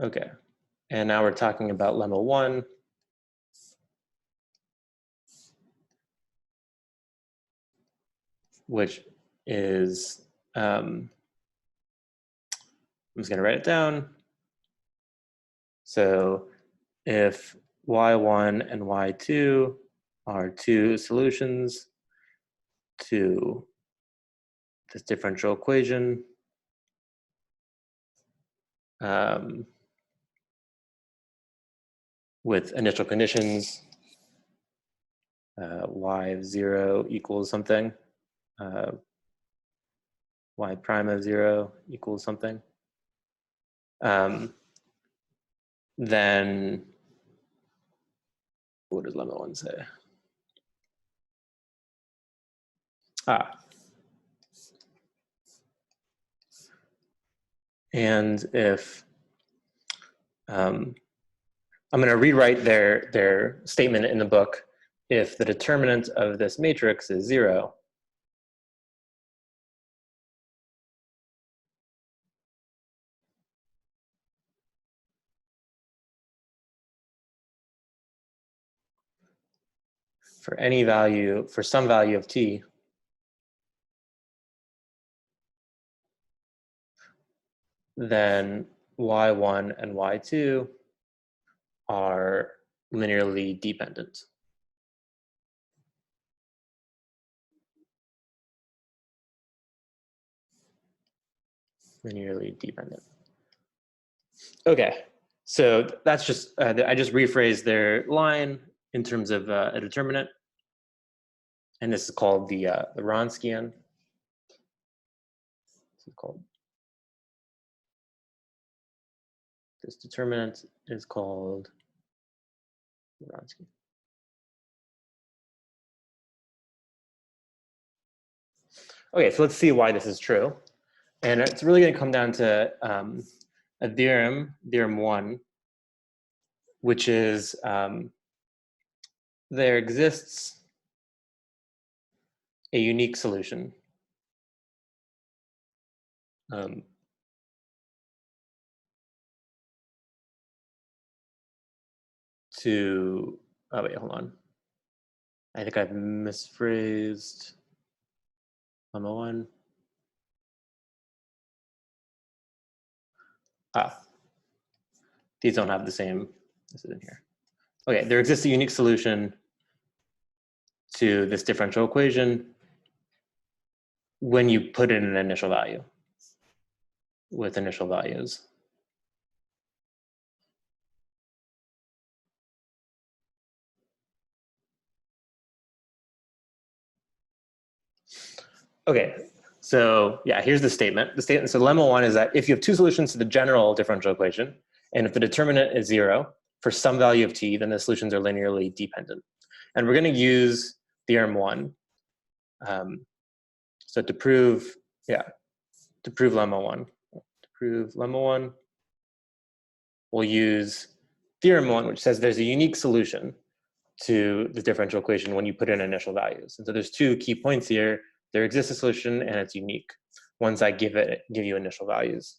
Okay, and now we're talking about lemma 1. Which is, I'm just going to write it down. So if y1 and y2 are two solutions to this differential equation, with initial conditions, y of 0 equals something, y prime of 0 equals something, then what does lemma 1 say? And if I'm going to rewrite their statement in the book. If the determinant of this matrix is 0, for any value, for some value of t, then y1 and y2 are linearly dependent. Linearly dependent. Okay, so that's just, I just rephrased their line in terms of a determinant. And this is called the Wronskian. This is called, this determinant is called Wronskian. Okay, so let's see why this is true. And it's really going to come down to a theorem, theorem 1, which is there exists a unique solution to, oh wait, hold on. I think I've misphrased lemma 1. These don't have the same, this isn't here. Okay, there exists a unique solution to this differential equation when you put in an initial value with initial values. Okay, so yeah, here's the statement. The statement, so lemma 1 is that if you have two solutions to the general differential equation, and if the determinant is 0 for some value of t, then the solutions are linearly dependent. And we're going to use theorem 1. So to prove, to prove lemma 1, we'll use theorem 1, which says there's a unique solution to the differential equation when you put in initial values. And so there's two key points here. There exists a solution and it's unique once I give you initial values.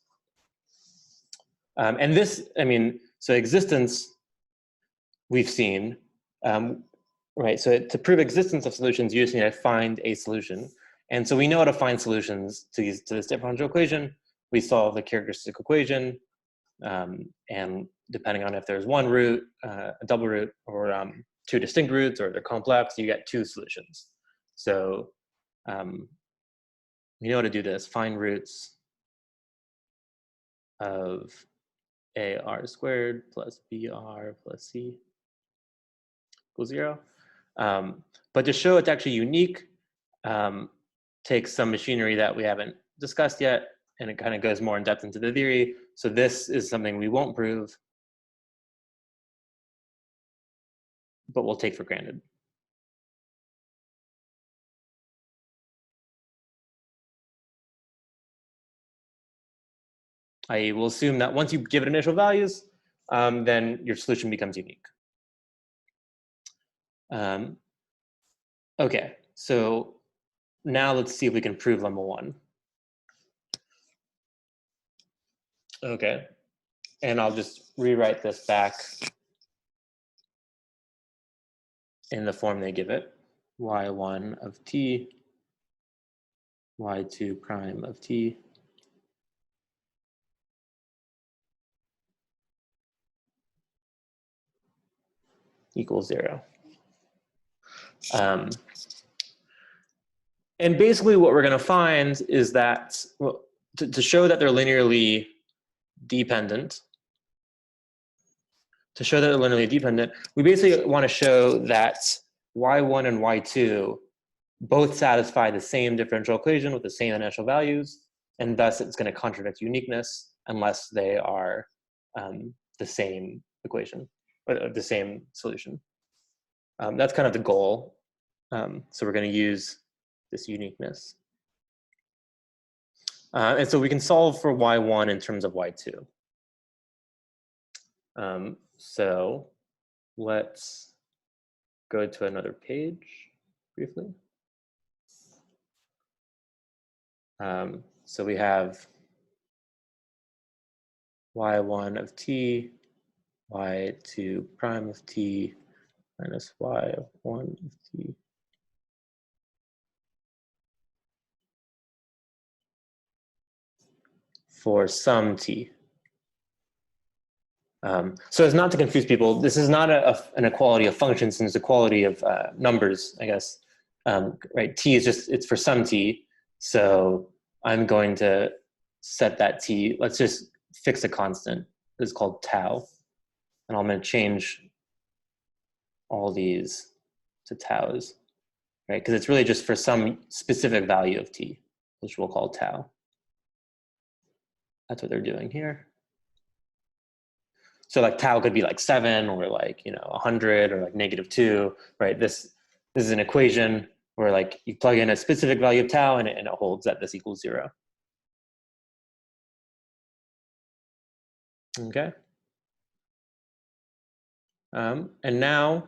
And this, I mean, so existence we've seen, right? So to prove existence of solutions, you just need to find a solution. And so we know how to find solutions to this differential equation. We solve the characteristic equation, and depending on if there's one root, a double root, or two distinct roots, or they're complex, you get two solutions. So we know how to do this. Find roots of AR squared plus BR plus C equals 0. But to show it's actually unique, takes some machinery that we haven't discussed yet, and it kind of goes more in depth into the theory. So this is something we won't prove, but we'll take for granted. I will assume that once you give it initial values, then your solution becomes unique. Okay, so now let's see if we can prove lemma 1. Okay, and I'll just rewrite this back in the form they give it. Y1 of t, y2 prime of t equals 0. And basically what we're going to find is that, well, to show that they're linearly dependent, we basically want to show that y1 and y2 both satisfy the same differential equation with the same initial values, and thus it's going to contradict uniqueness unless they are the same equation, or the same solution. That's kind of the goal. So we're going to use this uniqueness. And so we can solve for y1 in terms of y2. So let's go to another page briefly. So we have y1 of t, y2 prime of t minus y1 of t for some t. So as not to confuse people, this is not an equality of functions, it's an equality of numbers, I guess. Right, t is just, it's for some t. So I'm going to set that t, let's just fix a constant. This is called tau. And I'm going to change all these to taus, right? Because it's really just for some specific value of t, which we'll call tau. That's what they're doing here. So like tau could be like 7 or like, 100 or like -2, right? This is an equation where like you plug in a specific value of tau and it holds that this equals 0. Okay. And now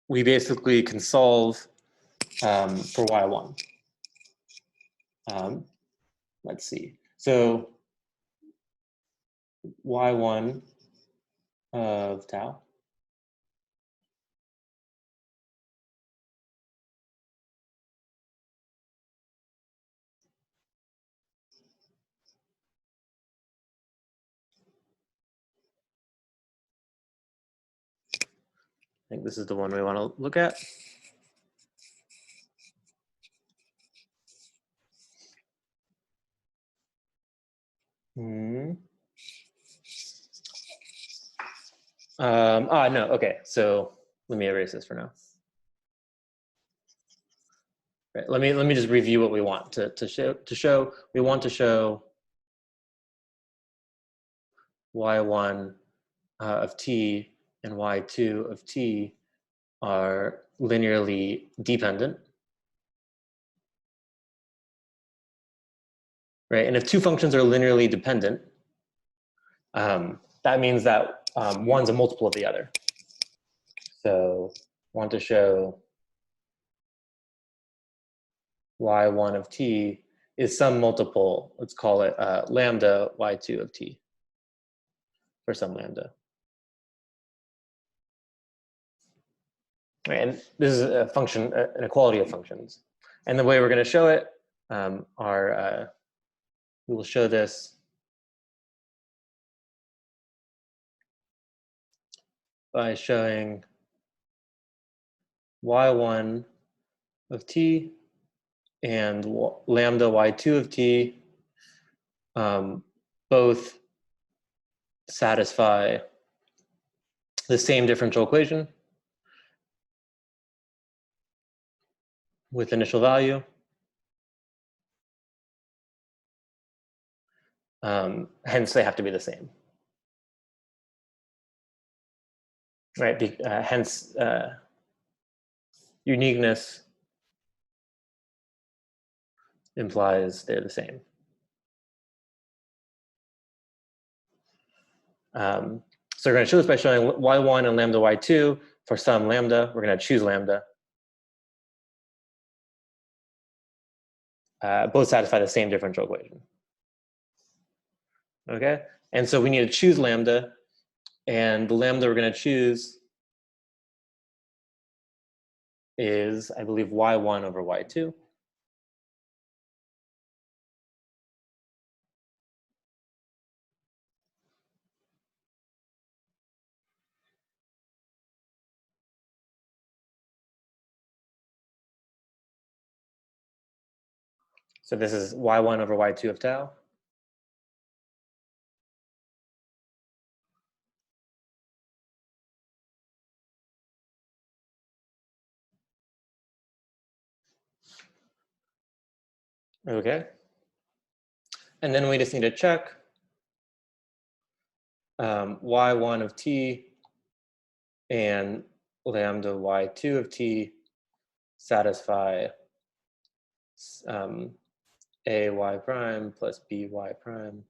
we basically can solve for y1. Let's see. So y1 of tau I think this is the one we want to look at. No, okay, so let me erase this for now. Right, let me just review what we want to show. We want to show y1 of t and y2 of t are linearly dependent. Right, and if two functions are linearly dependent, that means that one's a multiple of the other. So want to show y1 of t is some multiple, let's call it lambda y2 of t for some lambda. Right, and this is a function, an equality of functions. And the way we're going to show it we will show this by showing y1 of t and lambda y2 of t both satisfy the same differential equation with initial value. Hence, they have to be the same. Right, hence uniqueness implies they're the same. So we're going to show this by showing y1 and lambda y2 for some lambda. We're going to choose lambda. Both satisfy the same differential equation. Okay, And so we need to choose lambda, and the lambda we're going to choose is, I believe, y1 over y2. So this is y1 over y2 of tau. Okay. And then we just need to check y1 of t and lambda y2 of t satisfy a y prime plus b y prime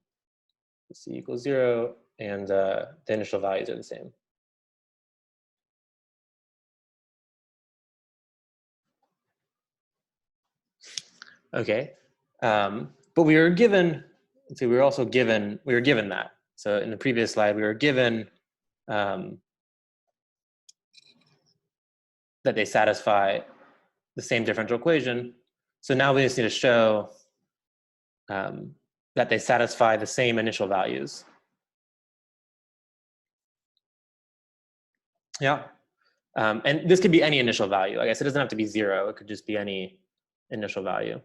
c equals 0, and the initial values are the same. Okay, but we were given, let's see, we were given that. So in the previous slide, we were given that they satisfy the same differential equation. So now we just need to show that they satisfy the same initial values. Yeah, and this could be any initial value. I guess it doesn't have to be 0. It could just be any initial value.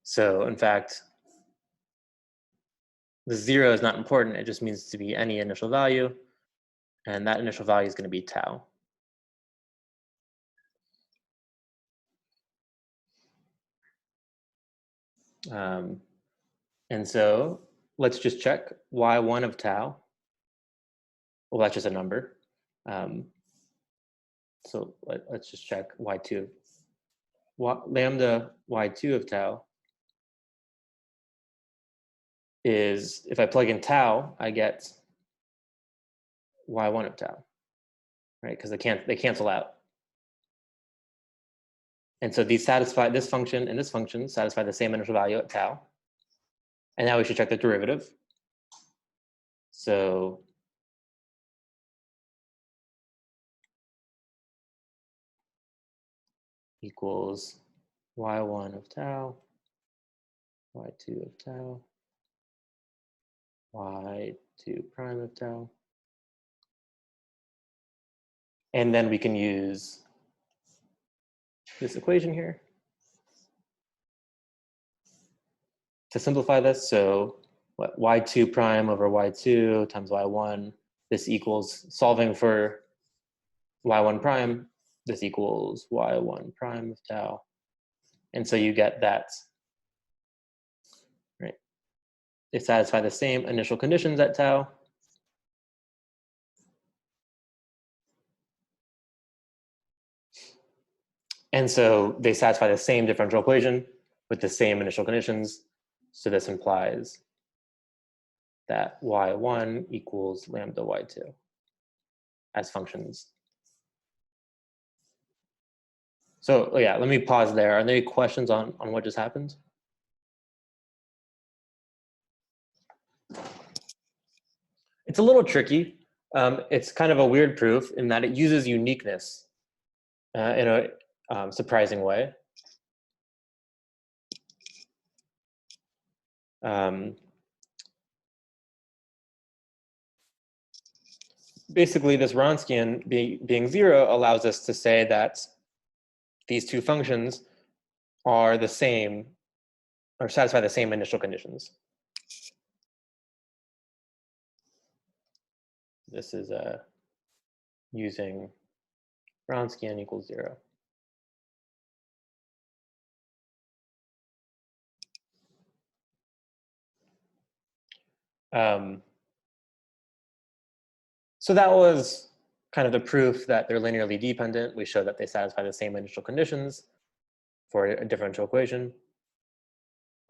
So in fact, the 0 is not important. It just means to be any initial value. And that initial value is going to be tau. And so let's just check y1 of tau. Well, that's just a number. So let's just check y2. Lambda y2 of tau is, if I plug in tau, I get y1 of tau, right? Because they cancel out. And so these satisfy, this function and this function satisfy the same initial value at tau. And now we should check the derivative. So equals y1 of tau, y2 of tau, y2 prime of tau. And then we can use this equation here to simplify this. So what, y2 prime over y2 times y1, this equals, solving for y1 prime, this equals y1 prime of tau. And so you get that, right? They satisfy the same initial conditions at tau. And so they satisfy the same differential equation with the same initial conditions. So this implies that y1 equals lambda y2 as functions. So yeah, let me pause there. Are there any questions on what just happened? It's a little tricky. It's kind of a weird proof in that it uses uniqueness in a surprising way. Basically, this Wronskian being 0 allows us to say that these two functions are the same, or satisfy the same initial conditions. This is using Wronskian equals 0. So that was kind of the proof that they're linearly dependent. We showed that they satisfy the same initial conditions for a differential equation.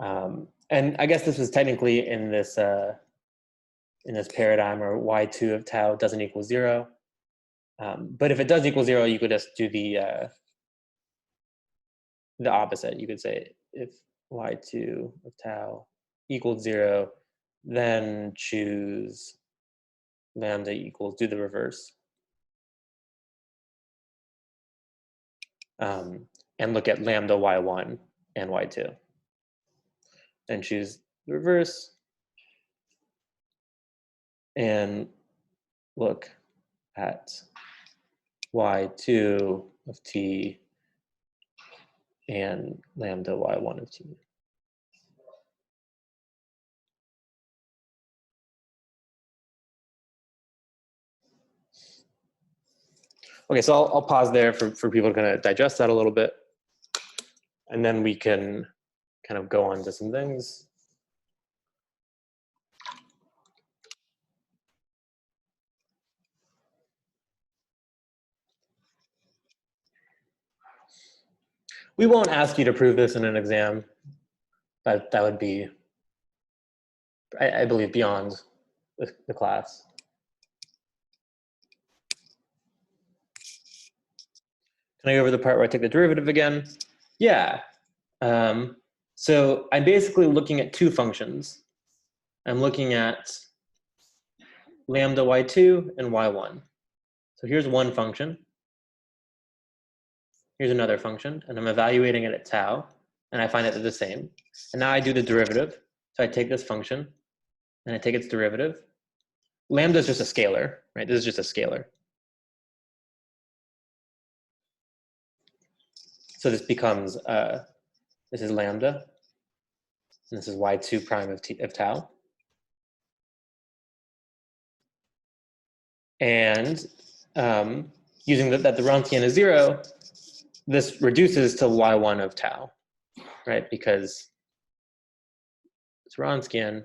And I guess this was technically in this paradigm, or y2 of tau doesn't equal 0. But if it does equal 0, you could just do the the opposite. You could say if y2 of tau equals 0, then choose lambda equals, do the reverse. And look at lambda y1 and y2. And choose the reverse. And look at y2 of t and lambda y1 of t. Okay, so I'll pause there for people to kind of digest that a little bit. And then we can kind of go on to some things. We won't ask you to prove this in an exam. That would be, I believe, beyond the class. Can I go over the part where I take the derivative again? Yeah. So I'm basically looking at two functions. I'm looking at lambda y2 and y1. So here's one function. Here's another function, and I'm evaluating it at tau, and I find that they're the same. And now I do the derivative. So I take this function, and I take its derivative. Lambda is just a scalar, right? This is just a scalar. So this becomes, this is lambda, and this is y2 prime of tau. And using that the Wronskian is 0, this reduces to y1 of tau, right? Because it's Wronskian,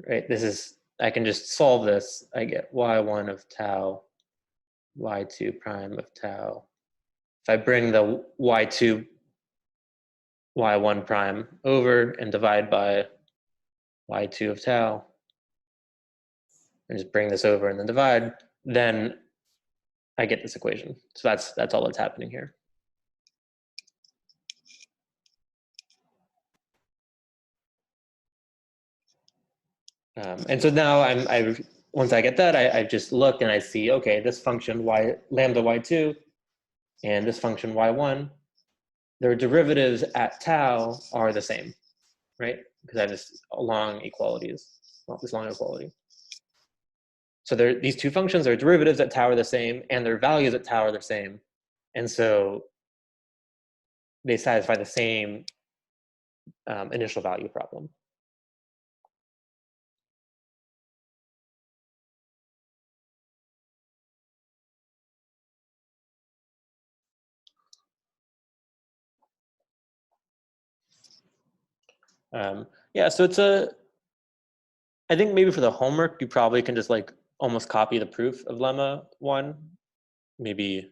right? This is, I can just solve this. I get y1 of tau, y2 prime of tau. If I bring the y2, y1 prime over and divide by y2 of tau, and just bring this over and then divide, then I get this equation. So that's all that's happening here. And so now once I get that, I just look and I see, okay, this function lambda y2 and this function y1, their derivatives at tau are the same, right? Because I have this long equality. So these two functions, their derivatives at tau are the same, and their values at tau are the same. And so they satisfy the same initial value problem. Yeah, so I think maybe for the homework, you probably can just like almost copy the proof of lemma 1, maybe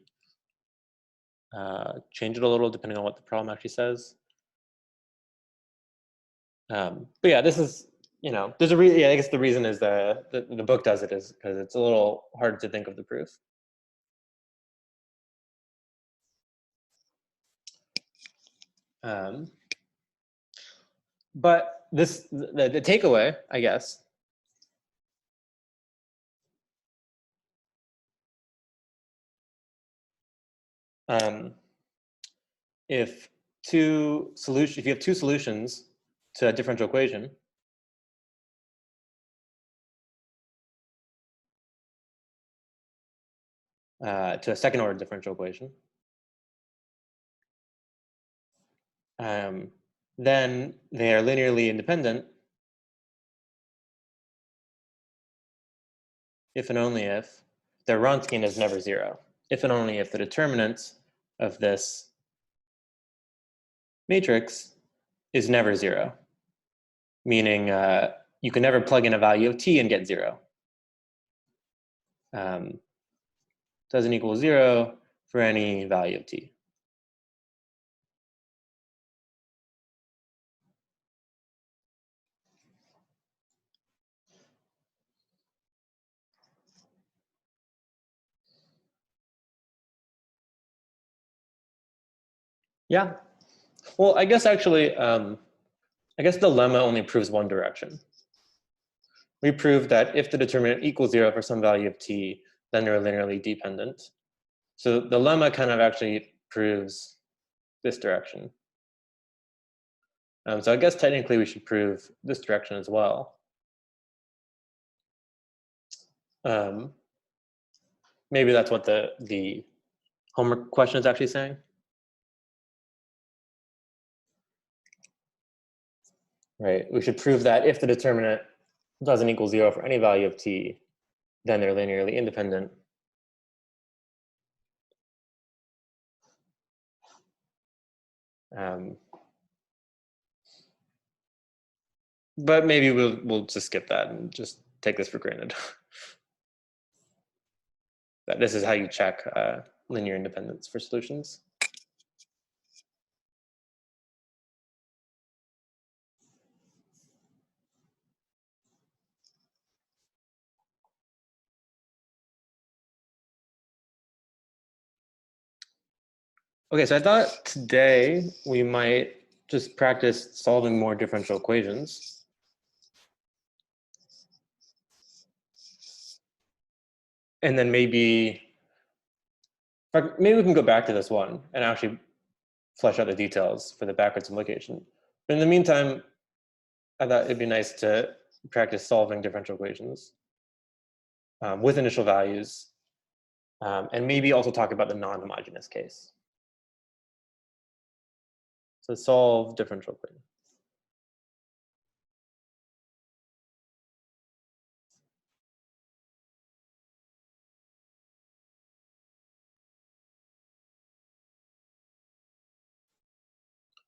change it a little depending on what the problem actually says. But yeah, this is, there's a reason. Yeah, I guess the reason is the book does it is because it's a little hard to think of the proof. But the takeaway, I guess, if you have two solutions to a differential equation, to a second order differential equation, then they are linearly independent if and only if their Wronskian is never 0. If and only if the determinant of this matrix is never 0, meaning you can never plug in a value of t and get 0. Doesn't equal 0 for any value of t. Yeah. Well, I guess actually, I guess the lemma only proves one direction. We proved that if the determinant equals 0 for some value of t, then they're linearly dependent. So the lemma kind of actually proves this direction. So I guess technically we should prove this direction as well. Maybe that's what the homework question is actually saying. Right, we should prove that if the determinant doesn't equal 0 for any value of t, then they're linearly independent. But maybe we'll just skip that and just take this for granted. That this is how you check linear independence for solutions. Okay, so I thought today we might just practice solving more differential equations. And then maybe we can go back to this one and actually flesh out the details for the backwards implication. But in the meantime, I thought it'd be nice to practice solving differential equations with initial values, and maybe also talk about the non-homogeneous case. So solve differential equations.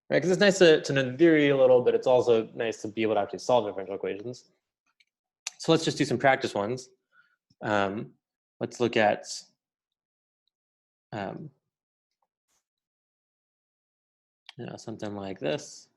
Right, because it's nice to know the theory a little, but it's also nice to be able to actually solve differential equations. So let's just do some practice ones. Let's look at something like this.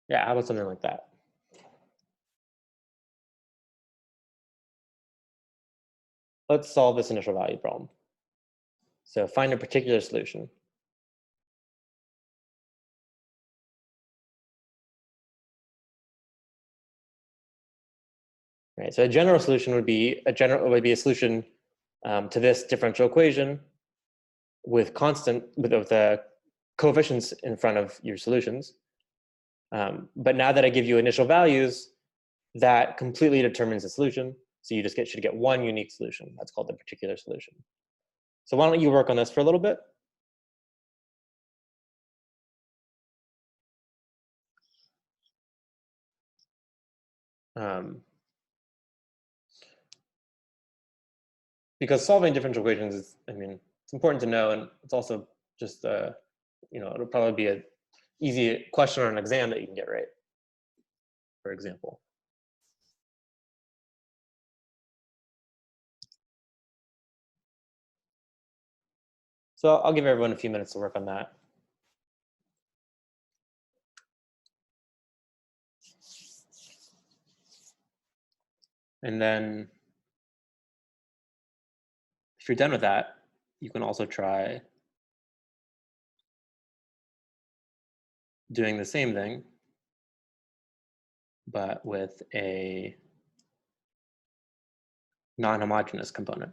Yeah, how about something like that? Let's solve this initial value problem. So find a particular solution. Right, so a general solution would be a solution to this differential equation with the coefficients in front of your solutions. But now that I give you initial values, that completely determines the solution. So you just should get one unique solution. That's called the particular solution. So why don't you work on this for a little bit? Because solving differential equations is, it's important to know, and it's also just, it'll probably be an easy question on an exam that you can get right, for example. So I'll give everyone a few minutes to work on that. And then if you're done with that, you can also try doing the same thing, but with a non-homogeneous component.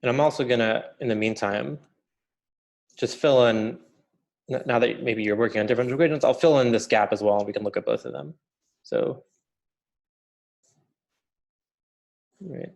And I'm also gonna, in the meantime, just fill in now that maybe you're working on differential equations, I'll fill in this gap as well, and we can look at both of them. So, right.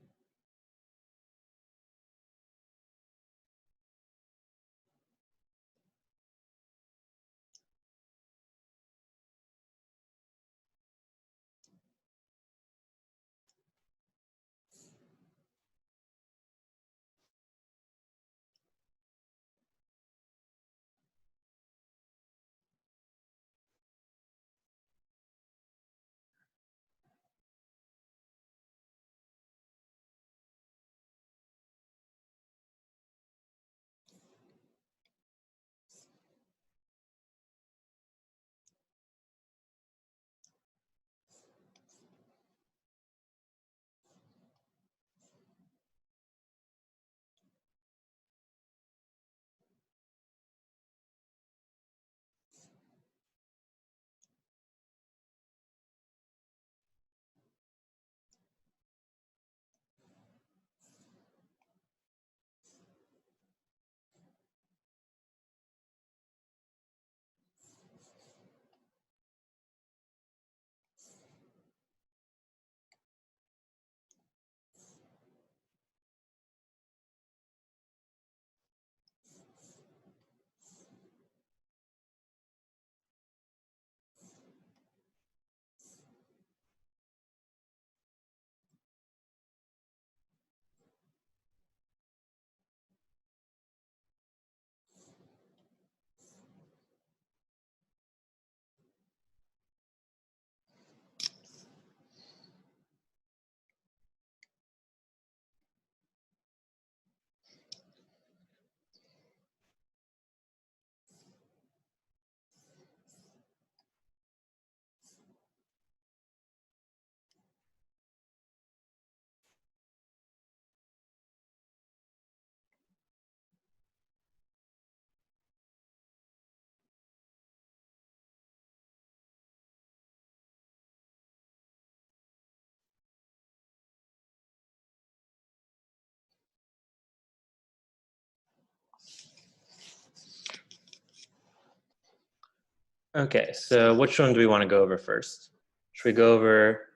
Okay, so which one do we want to go over first? Should we go over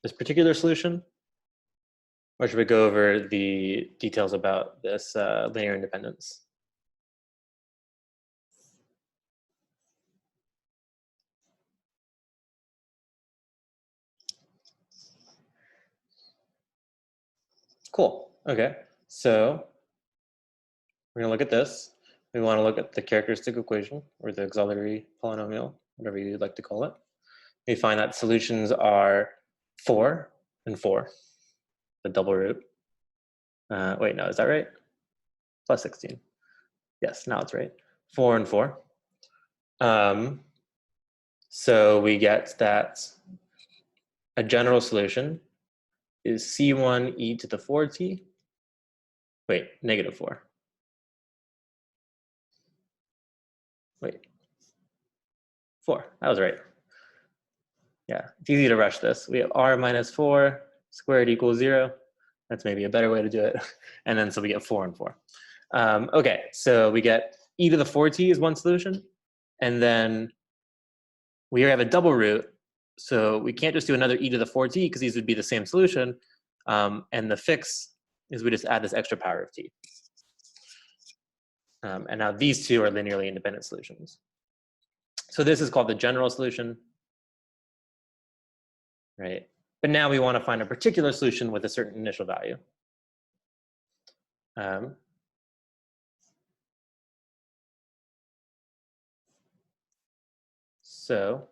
this particular solution? Or should we go over the details about this linear independence? Cool, okay. So we're gonna look at this. We wanna look at the characteristic equation, or the auxiliary polynomial, whatever you'd like to call it. We find that solutions are 4 and 4, the double root. Wait, no, is that right? Plus 16. Yes, now it's right. 4 and 4. So we get that a general solution is C1 e to the 4t. Wait, negative 4. Wait, 4. That was right. Yeah, it's easy to rush this. We have r minus 4 squared equals 0. That's maybe a better way to do it. And then so we get 4 and 4. Okay, so we get e to the 4t is one solution. And then we have a double root. So we can't just do another e to the 4t because these would be the same solution. And the fix is we just add this extra power of t. And now these two are linearly independent solutions. So this is called the general solution, right? But now we want to find a particular solution with a certain initial value. So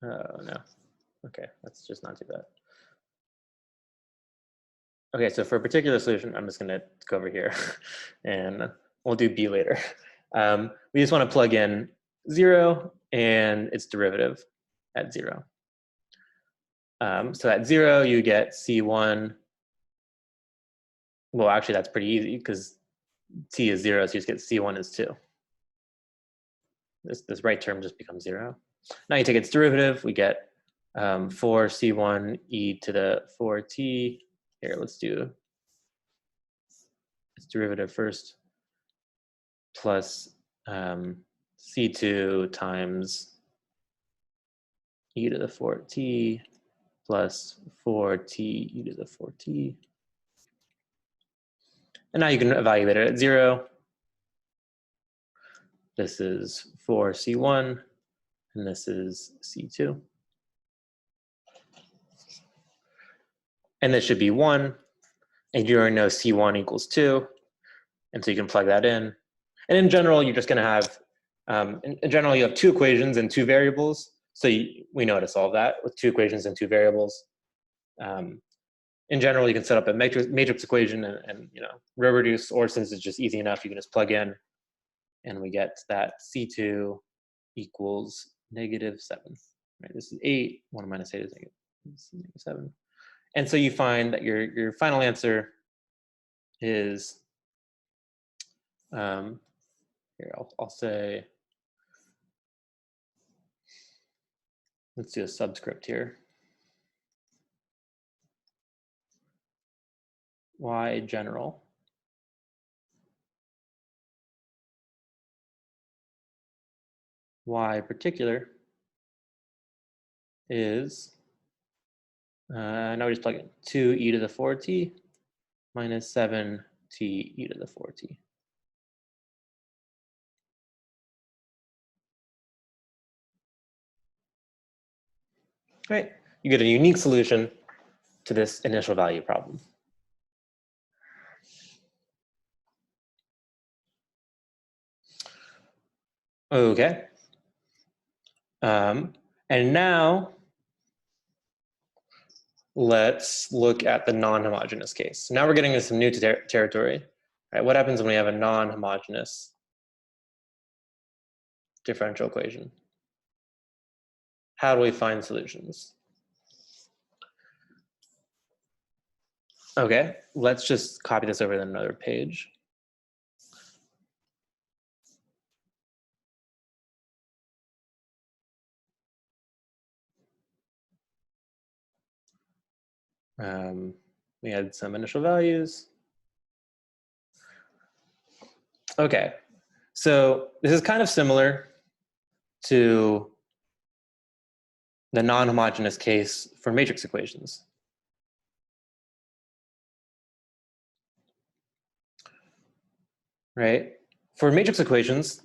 oh no, okay, let's just not do that. Okay, so for a particular solution, I'm just gonna go over here and we'll do B later. We just wanna plug in 0 and its derivative at 0. So at 0, you get C1. Well, actually that's pretty easy because t is 0, so you just get C1 is 2. This right term just becomes 0. Now you take its derivative, we get 4c1 e to the 4t. Here, let's do its derivative first, plus C2 times e to the 4t plus 4t e to the 4t. And now you can evaluate it at 0. This is 4C1, and this is C2. And this should be 1, and you already know C1 equals 2, and so you can plug that in. And in general, you're just going to have, in general, you have 2 equations and 2 variables. So we know how to solve that with 2 equations and 2 variables. In general, you can set up a matrix equation and row reduce, or since it's just easy enough, you can just plug in, and we get that C2 equals -7. Right? This is 8. 1 minus 8 is -7. And so you find that your final answer is, here, I'll say, let's do a subscript here. Y general Y particular is, now we just plug in 2e to the 4t minus 7t e to the 4t. Right, you get a unique solution to this initial value problem. Okay. And now let's look at the non-homogeneous case. So now we're getting into some new territory. Right? What happens when we have a non-homogeneous differential equation? How do we find solutions? Okay, let's just copy this over to another page. We had some initial values. Okay, so this is kind of similar to the non-homogeneous case for matrix equations. Right? For matrix equations,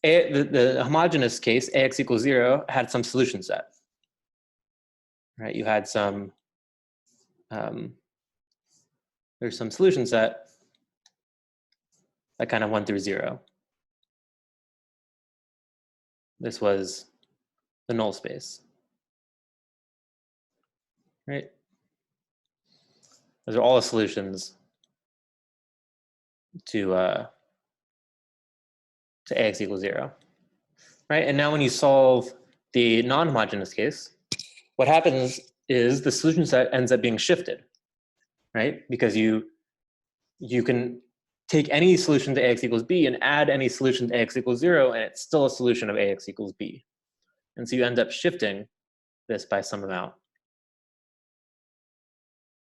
the homogeneous case, AX equals 0, had some solution set. Right? You had some, there's some solution set that kind of went through 0. This was the null space. Right? Those are all the solutions to AX equals 0. Right? And now when you solve the non-homogeneous case, what happens is the solution set ends up being shifted, right? Because you can take any solution to AX equals B and add any solution to AX equals 0, and it's still a solution of AX equals B. And so you end up shifting this by some amount.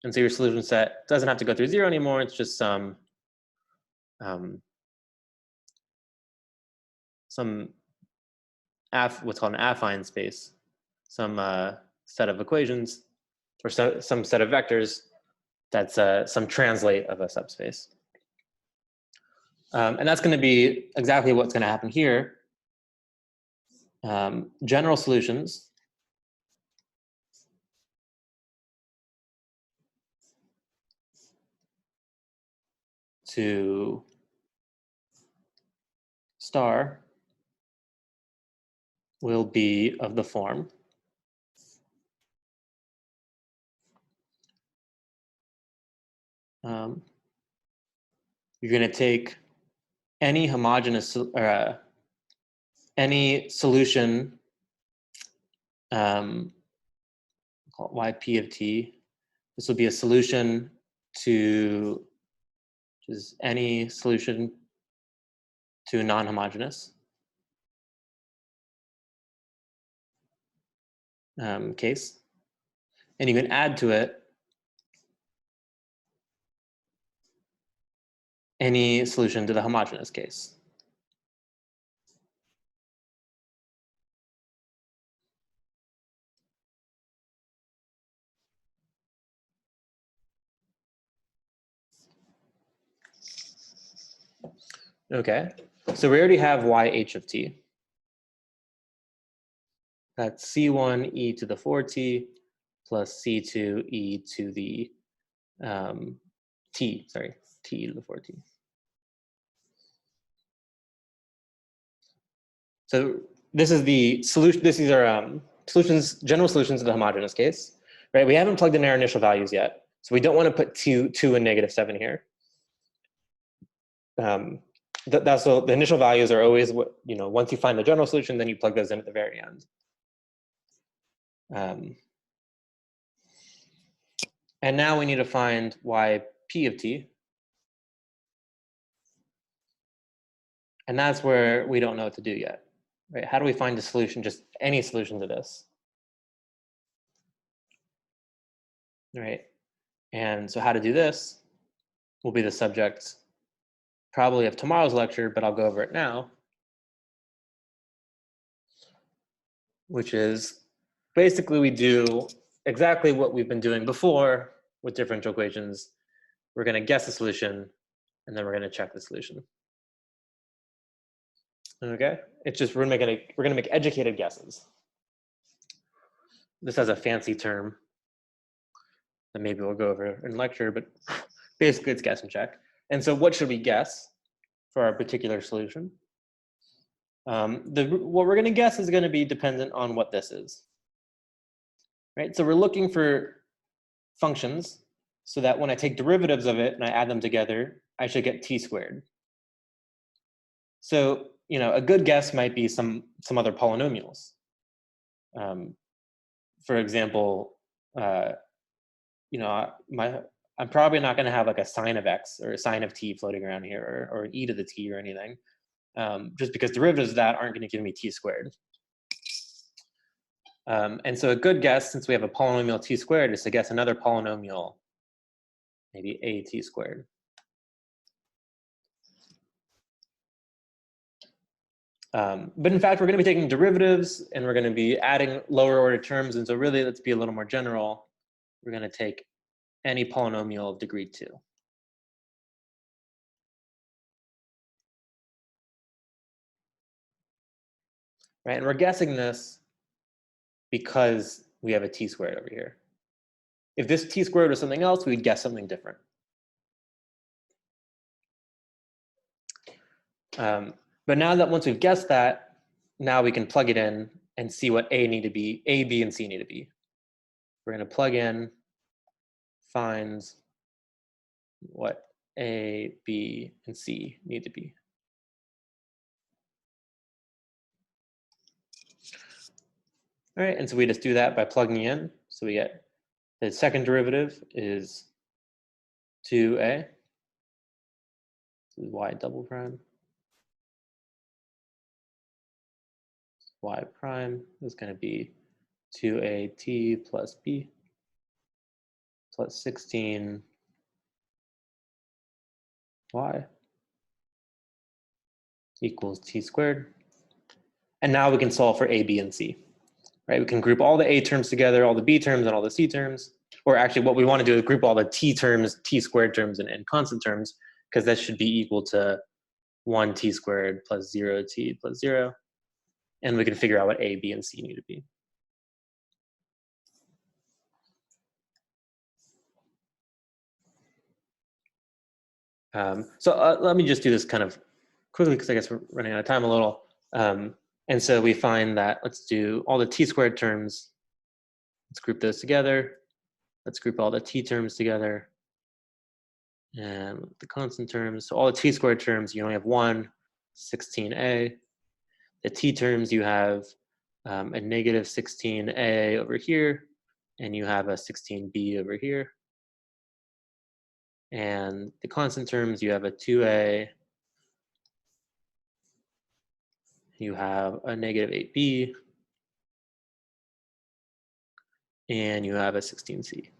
And so your solution set doesn't have to go through 0 anymore. It's just some what's called an affine space, some set of equations, or some set of vectors that's some translate of a subspace. And that's going to be exactly what's going to happen here. General solutions to star will be of the form you're going to take any homogeneous or any solution, call it yp of t. This will be a solution to just any solution to a non-homogeneous case, and you can add to it any solution to the homogeneous case. Okay, so we already have yh of t. That's c1 e to the 4t plus c2 e to the t to the 4t. So this is the solution. These are solutions, general solutions to the homogeneous case, right? We haven't plugged in our initial values yet, so we don't want to put 2 and -7 here. That's the initial values are always what, you know, once you find the general solution, then you plug those in at the very end. And now we need to find yp of t. And that's where we don't know what to do yet, right? How do we find a solution, just any solution to this? Right? And so how to do this will be the subject probably of tomorrow's lecture, but I'll go over it now, which is basically we do exactly what we've been doing before with differential equations. We're going to guess the solution, and then we're going to check the solution. Okay, it's just we're going to make educated guesses. This has a fancy term that maybe we'll go over in lecture, but basically it's guess and check. And so what should we guess for our particular solution? What we're going to guess is going to be dependent on what this is. Right, so we're looking for functions so that when I take derivatives of it and I add them together, I should get t squared. So, you know, a good guess might be some other polynomials. For example, you know, I'm probably not going to have like a sine of x or a sine of t floating around here, or an e to the t or anything, just because derivatives of that aren't going to give me t squared. And so a good guess, since we have a polynomial t squared, is to guess another polynomial, maybe a t squared. But in fact, we're going to be taking derivatives and we're going to be adding lower order terms. And so really, let's be a little more general. We're going to take any polynomial of degree 2. Right, and we're guessing this because we have a t squared over here. If this t squared was something else, we'd guess something different. But now that once we've guessed that, now we can plug it in and see what A, B, and C need to be. We're going to plug in, finds what A, B, and C need to be. All right, and so we just do that by plugging in. So we get the second derivative is 2a. This is y double prime. Y prime is going to be 2at plus b plus 16y equals t squared. And now we can solve for a, b, and c. Right? We can group all the a terms together, all the b terms, and all the c terms. Or actually, what we want to do is group all the t terms, t squared terms, and constant terms, because that should be equal to 1t squared plus 0t plus 0. And we can figure out what a, b, and c need to be. So let me just do this kind of quickly, because I guess we're running out of time a little. And so we find that, let's do all the t squared terms. Let's group those together. Let's group all the t terms together. And the constant terms, so all the t squared terms, you only have 1, 16a. The t terms, you have a negative 16a over here, and you have a 16b over here. And the constant terms, you have a 2a, you have a negative 8b, and you have a 16c.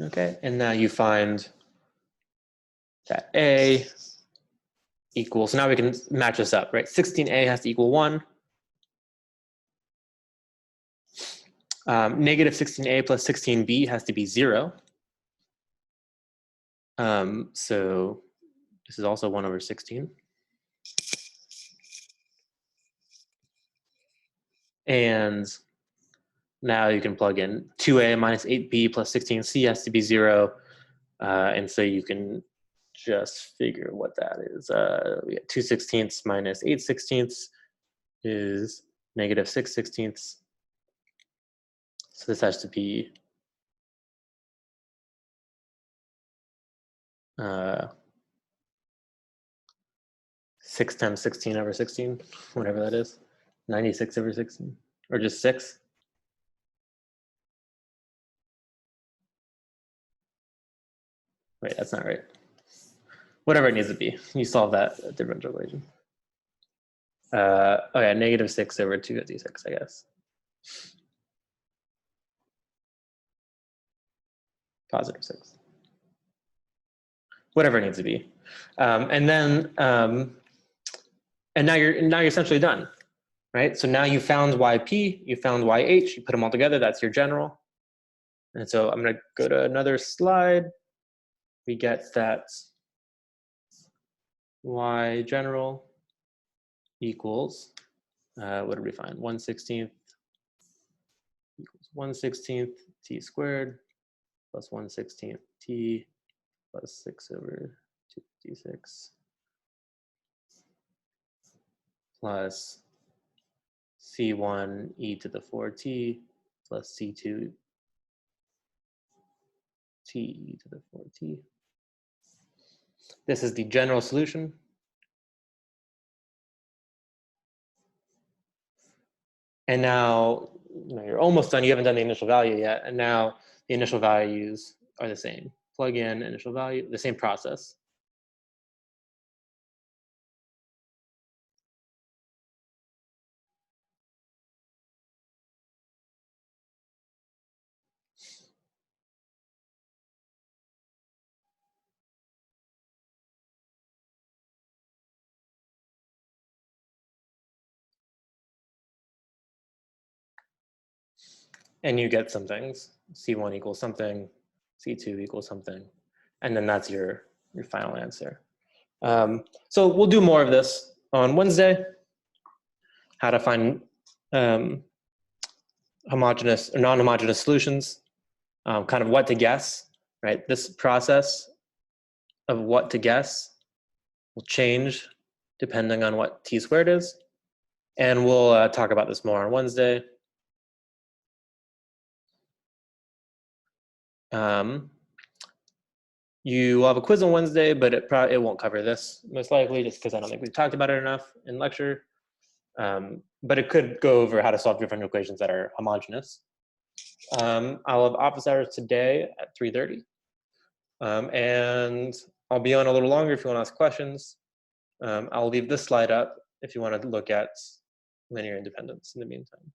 Okay, and now you find that A equals, so now we can match this up, right? 16A has to equal 1. Negative 16A plus 16B has to be 0. So this is also 1 over 16. And now you can plug in 2A minus 8B plus 16C has to be 0. And so you can just figure what that is. We get 2/16 minus 8/16 is negative 6/16. So this has to be 6 times 16 over 16, whatever that is. 96 over 16, or just 6. Wait, that's not right. Whatever it needs to be, you solve that differential equation. Oh yeah, negative 6 over 256, I guess. Positive 6. Whatever it needs to be. And now you're essentially done, right? So now you found YP, you found YH, you put them all together, that's your general. And so I'm gonna go to another slide. We get that Y general equals, what did we find? 1/16 equals 1/16 t squared plus 1/16 t plus 6 over 256 plus C1 e to the 4t plus C2 t e to the 4t. This is the general solution. And now you're almost done. You haven't done the initial value yet. And now the initial values are the same. Plug in initial value, the same process. And you get some things. C1 equals something, C2 equals something. And then that's your final answer. So we'll do more of this on Wednesday, how to find homogeneous or non-homogeneous solutions, kind of what to guess, right? This process of what to guess will change depending on what t squared is. And we'll talk about this more on Wednesday. You will have a quiz on Wednesday, but it won't cover this, most likely, just because I don't think we've talked about it enough in lecture. But it could go over how to solve differential equations that are homogeneous. I'll have office hours today at 3:30. And I'll be on a little longer if you want to ask questions. I'll leave this slide up if you want to look at linear independence in the meantime.